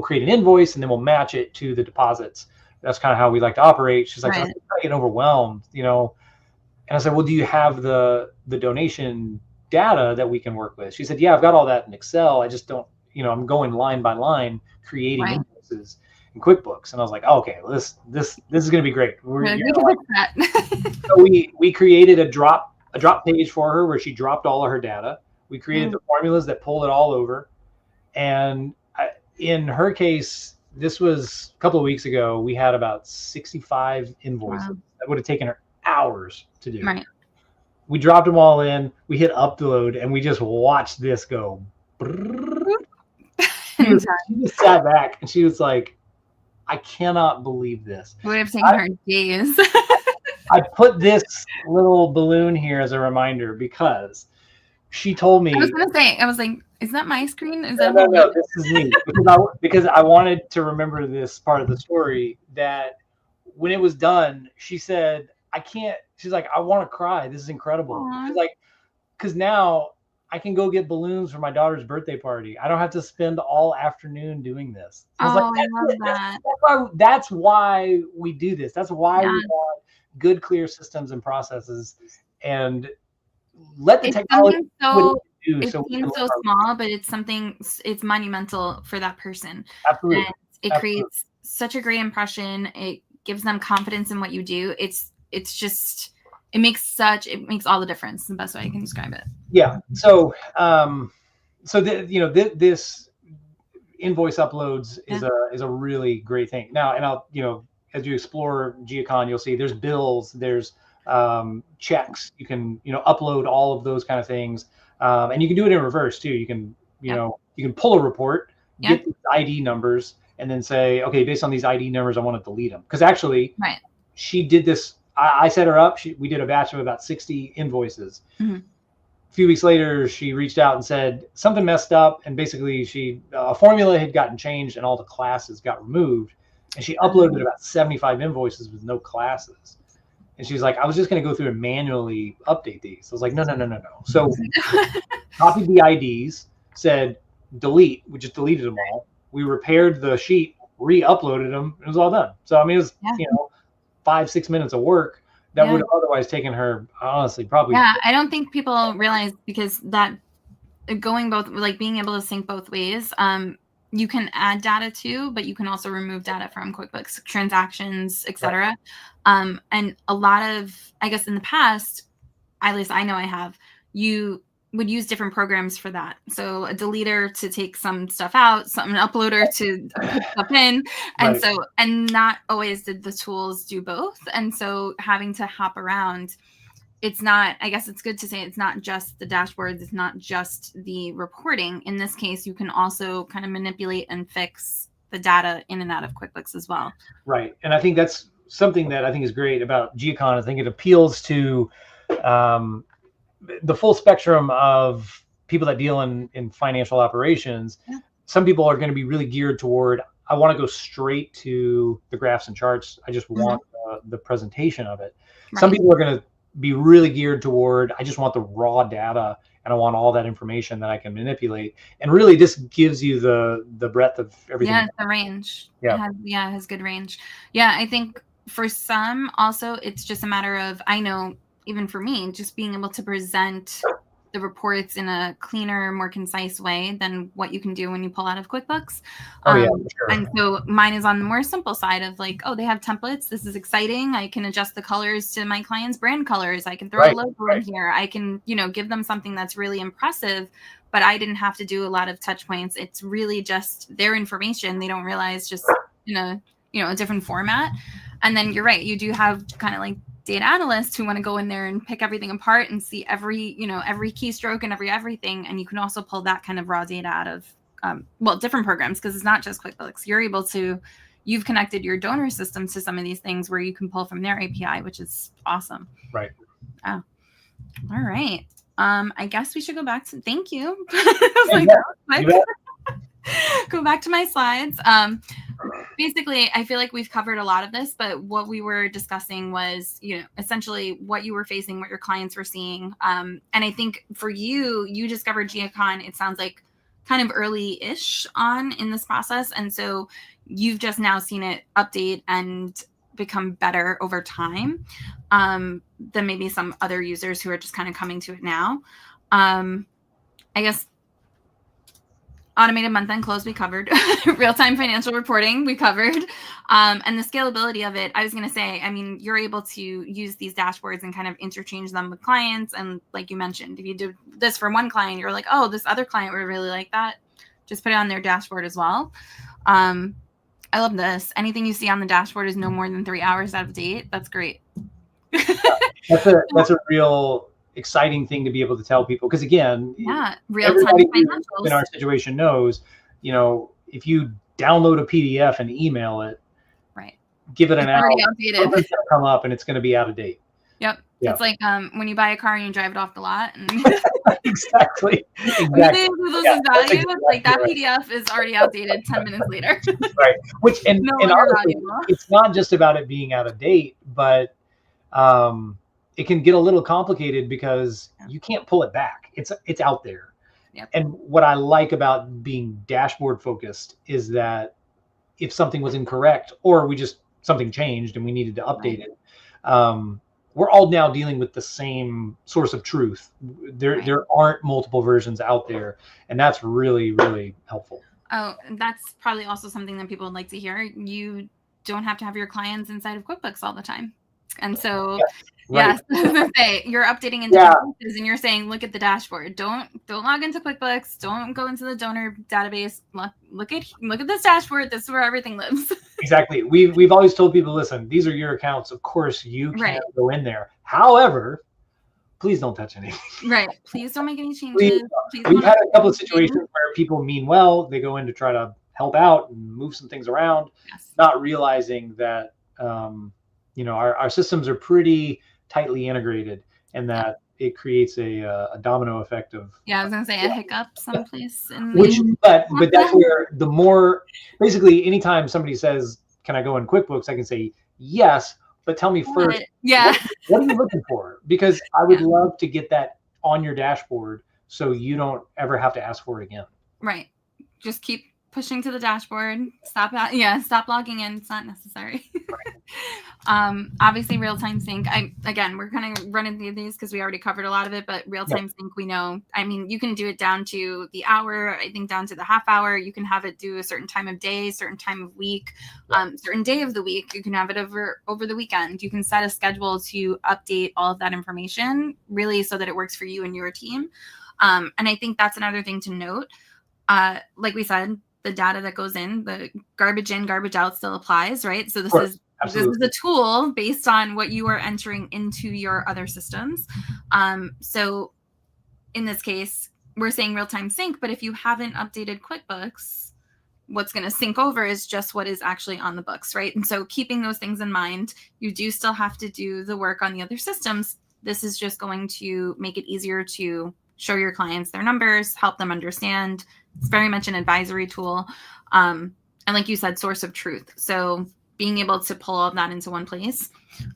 create an invoice and then we'll match it to the deposits. That's kind of how we like to operate. She's like, I'm getting overwhelmed, And I said, well, do you have the donation data that we can work with? She said, yeah, I've got all that in Excel. I just don't, I'm going line by line creating invoices in QuickBooks. And I was like, oh, okay, well, this is going to be great. So we created a drop page for her where she dropped all of her data. We created the formulas that pulled it all over. And in her case, this was a couple of weeks ago, we had about 65 invoices. That would have taken her hours to do. We dropped them all in, we hit upload, and we just watched this go. She just sat back and she was like, I cannot believe this. It would have taken her days. I put this little balloon here as a reminder because she told me. I was gonna say, I was like, is that my screen? Is no, that no, this is me, because I wanted to remember this part of the story, that when it was done, she said, I can't. She's like, I want to cry. This is incredible. She's like, because now I can go get balloons for my daughter's birthday party. I don't have to spend all afternoon doing this. So I love that. That's why we do this. That's why we want good, clear systems and processes, and let the technology do. It seems so small, but it's monumental for that person. Absolutely. And it creates such a great impression. It gives them confidence in what you do. It's just, it makes all the difference. The best way I can describe it. Yeah. So, this invoice uploads is a really great thing. Now, and I'll, as you explore G-Accon, you'll see there's bills, there's checks. You can, upload all of those kind of things. And you can do it in reverse too. You can, you can pull a report, get the ID numbers, and then say, okay, based on these ID numbers, I want to delete them. Because actually, she did this. I set her up. We did a batch of about 60 invoices. Mm-hmm. A few weeks later, she reached out and said something messed up, and basically, a formula had gotten changed, and all the classes got removed. And she uploaded about 75 invoices with no classes. And she's like, I was just going to go through and manually update these. I was like, no. So copied the IDs, said delete. We just deleted them all. We repaired the sheet, re-uploaded them. It was all done. So, I mean, it was, 5-6 minutes of work that would have otherwise taken her, honestly, probably. Yeah, I don't think people realize, because that going both, like being able to sync both ways, you can add data too, but you can also remove data from QuickBooks, transactions, etc. And a lot of, I guess in the past, at least I know I have, you would use different programs for that. So a deleter to take some stuff out, an uploader to put stuff in. And and not always did the tools do both. And so having to hop around, it's not, I guess it's good to say, it's not just the dashboards, it's not just the reporting. In this case, you can also kind of manipulate and fix the data in and out of QuickBooks as well. Right. And I think that's something that I think is great about G-Accon. I think it appeals to the full spectrum of people that deal in financial operations. Yeah. Some people are going to be really geared toward, I want to go straight to the graphs and charts. I just want the presentation of it. Right. Some people are going to be really geared toward, I just want the raw data and I want all that information that I can manipulate. And really this gives you the breadth of everything. Yeah, the range. Yeah. It has good range. Yeah, I think for some also, it's just a matter of, I know even for me, just being able to present the reports in a cleaner, more concise way than what you can do when you pull out of QuickBooks. Sure. And so mine is on the more simple side of like, oh, they have templates. This is exciting. I can adjust the colors to my client's brand colors. I can throw a logo in here. I can, give them something that's really impressive, but I didn't have to do a lot of touch points. It's really just their information. They don't realize, just in a different format. And then you're right. You do have kind of like data analysts who want to go in there and pick everything apart and see every keystroke and everything. And you can also pull that kind of raw data out of, different programs, because it's not just QuickBooks. You've connected your donor systems to some of these things where you can pull from their API, which is awesome. Right. Oh, all right. I guess we should go back to, thank you. Go back to my slides. Basically, I feel like we've covered a lot of this, but what we were discussing was, essentially what you were facing, what your clients were seeing. And I think for you discovered G-Accon, it sounds like kind of early-ish on in this process. And so you've just now seen it update and become better over time than maybe some other users who are just kind of coming to it now. I guess automated month-end close we covered. Real-time financial reporting we covered. And the scalability of it, I was going to say, I mean, you're able to use these dashboards and kind of interchange them with clients. And like you mentioned, if you do this for one client, you're like, oh, this other client would really like that. Just put it on their dashboard as well. I love this. Anything you see on the dashboard is no more than 3 hours out of date. That's great. That's a real exciting thing to be able to tell people, because again, real-time financials in our situation knows, if you download a PDF and email it, give it an hour, it's going to come up and it's going to be out of date. Yep. It's like when you buy a car and you drive it off the lot and Exactly. They loses value. Like that PDF is already outdated 10 minutes later. Right. Which and honestly, valuable. it's not just about it being out of date, but it can get a little complicated because you can't pull it back. It's out there. Yep. And what I like about being dashboard focused is that if something was incorrect or something changed and we needed to update it, we're all now dealing with the same source of truth. There aren't multiple versions out there, and that's really, really helpful. Oh, that's probably also something that people would like to hear. You don't have to have your clients inside of QuickBooks all the time. And so, yes, you're updating into QuickBooks and you're saying, look at the dashboard. Don't log into QuickBooks. Don't go into the donor database. Look at this dashboard. This is where everything lives. Exactly. We've always told people, listen, these are your accounts. Of course, you can't go in there. However, please don't touch anything. Right. Please don't make any changes. We've had a couple of situations where people mean well. They go in to try to help out and move some things around, not realizing that our systems are pretty tightly integrated, and that it creates a domino effect of. Yeah, I was gonna say a hiccup someplace. But that's where the more basically anytime somebody says, "Can I go in QuickBooks?" I can say yes, but tell me first. What are you looking for? Because I would love to get that on your dashboard so you don't ever have to ask for it again. Right. Just keep pushing to the dashboard. Stop logging in. It's not necessary. Obviously real-time sync. We're kind of running through these because we already covered a lot of it, but real-time sync, we know, you can do it down to the hour, I think down to the half hour. You can have it do a certain time of day, certain time of week, certain day of the week. You can have it over the weekend. You can set a schedule to update all of that information really so that it works for you and your team. And I think that's another thing to note. Like we said, the data that goes in, the garbage in, garbage out still applies, right? So this is a tool based on what you are entering into your other systems. So in this case, we're saying real-time sync, but if you haven't updated QuickBooks, what's going to sync over is just what is actually on the books, right? And so keeping those things in mind, you do still have to do the work on the other systems. This is just going to make it easier to show your clients their numbers, help them understand. It's very much an advisory tool. And like you said, source of truth. So being able to pull all of that into one place,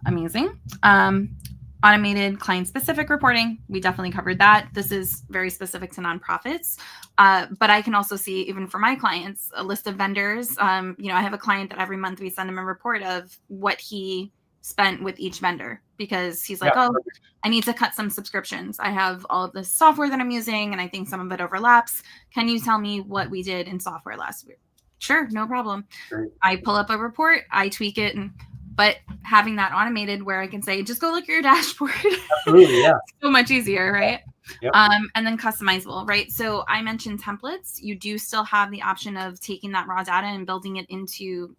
amazing. Automated client-specific reporting, we definitely covered that. This is very specific to nonprofits. But I can also see, even for my clients, a list of vendors. I have a client that every month we send him a report of what he spent with each vendor, because he's like, perfect. I need to cut some subscriptions. I have all of this software that I'm using, and I think some of it overlaps. Can you tell me what we did in software last week? Sure, no problem. Great. I pull up a report, I tweak it, but having that automated where I can say, just go look at your dashboard. Absolutely, yeah. So much easier, right? Yep. And then customizable, right? So I mentioned templates. You do still have the option of taking that raw data and building it into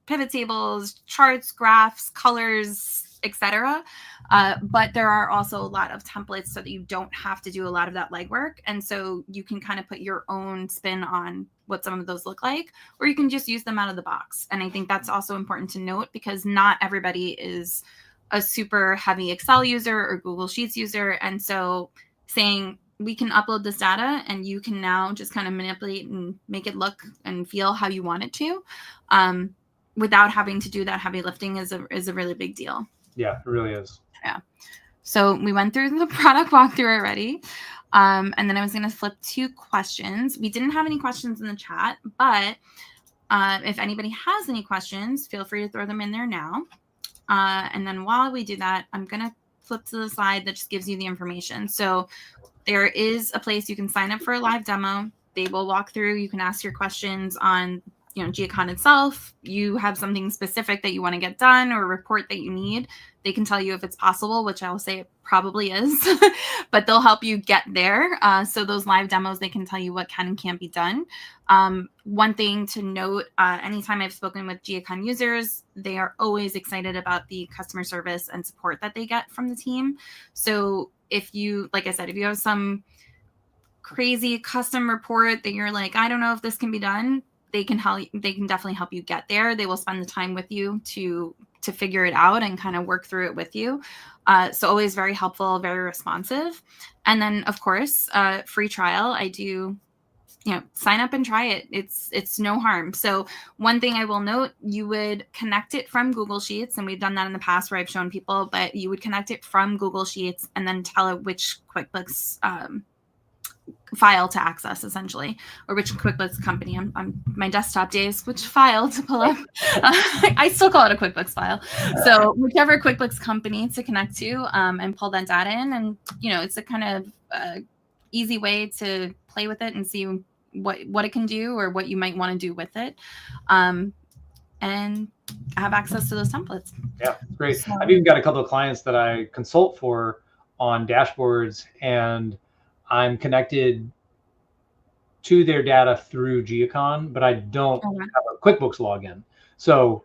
pivot tables, charts, graphs, colors, etc. But there are also a lot of templates so that you don't have to do a lot of that legwork. And so you can kind of put your own spin on what some of those look like, or you can just use them out of the box. And I think that's also important to note, because not everybody is a super heavy Excel user or Google Sheets user. And so saying, we can upload this data and you can now just kind of manipulate and make it look and feel how you want it to, without having to do that heavy lifting is a really big deal. Yeah, it really is. Yeah. So we went through the product walkthrough already. And then I was going to flip to questions. We didn't have any questions in the chat, but if anybody has any questions, feel free to throw them in there now. And then while we do that, I'm going to flip to the slide that just gives you the information. So there is a place you can sign up for a live demo. They will walk through. You can ask your questions on, G-Accon itself. You have something specific that you want to get done or a report that you need. They can tell you if it's possible, which I will say it probably is, but they'll help you get there. So those live demos, they can tell you what can and can't be done. One thing to note, anytime I've spoken with G-Accon users, they are always excited about the customer service and support that they get from the team. So if you, like I said, if you have some crazy custom report that you're like, I don't know if this can be done, they can definitely help you get there. They will spend the time with you to to figure it out and kind of work through it with you. So always very helpful, very responsive. And then of course, free trial. I do, sign up and try it. It's no harm. So one thing I will note, you would connect it from Google Sheets. And we've done that in the past where I've shown people, but you would connect it from Google Sheets and then tell it which QuickBooks file to access, essentially, or which QuickBooks company. I'm my desktop days, which file to pull up. I still call it a QuickBooks file. So whichever QuickBooks company to connect to and pull that data in. And, it's a kind of easy way to play with it and see what it can do or what you might want to do with it. And have access to those templates. Yeah, great. So, I've even got a couple of clients that I consult for on dashboards, and I'm connected to their data through G-Accon, but I don't have a QuickBooks login. So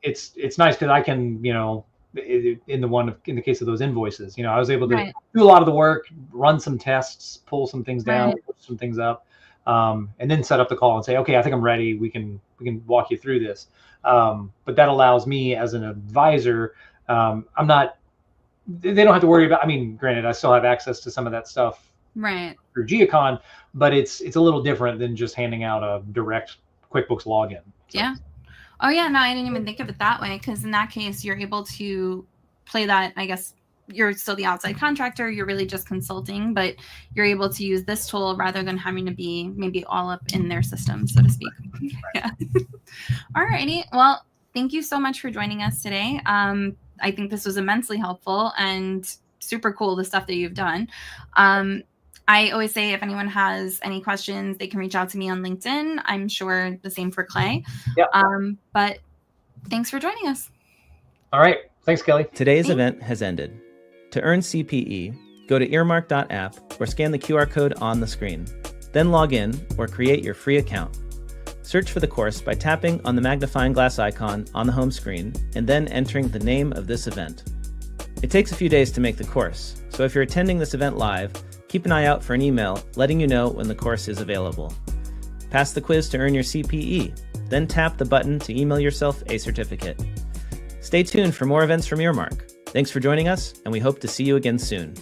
it's nice because I can, in the case of those invoices, I was able to do a lot of the work, run some tests, pull some things down, put some things up, and then set up the call and say, okay, I think I'm ready. We can walk you through this. But that allows me as an advisor, they don't have to worry about, granted, I still have access to some of that stuff through G-Accon, but it's a little different than just handing out a direct QuickBooks login. So. Yeah. Oh yeah, no, I didn't even think of it that way, because in that case, you're able to play that, I guess, you're still the outside contractor, you're really just consulting, but you're able to use this tool rather than having to be maybe all up in their system, so to speak. Yeah. All righty. Well, thank you so much for joining us today. I think this was immensely helpful and super cool, the stuff that you've done. I always say if anyone has any questions, they can reach out to me on LinkedIn. I'm sure the same for Clay. Yep. But thanks for joining us. All right. Thanks, Kelly. Today's event has ended. To earn CPE, go to earmark.app or scan the QR code on the screen. Then log in or create your free account. Search for the course by tapping on the magnifying glass icon on the home screen and then entering the name of this event. It takes a few days to make the course, so if you're attending this event live, keep an eye out for an email letting you know when the course is available. Pass the quiz to earn your CPE, then tap the button to email yourself a certificate. Stay tuned for more events from Earmark. Thanks for joining us, and we hope to see you again soon.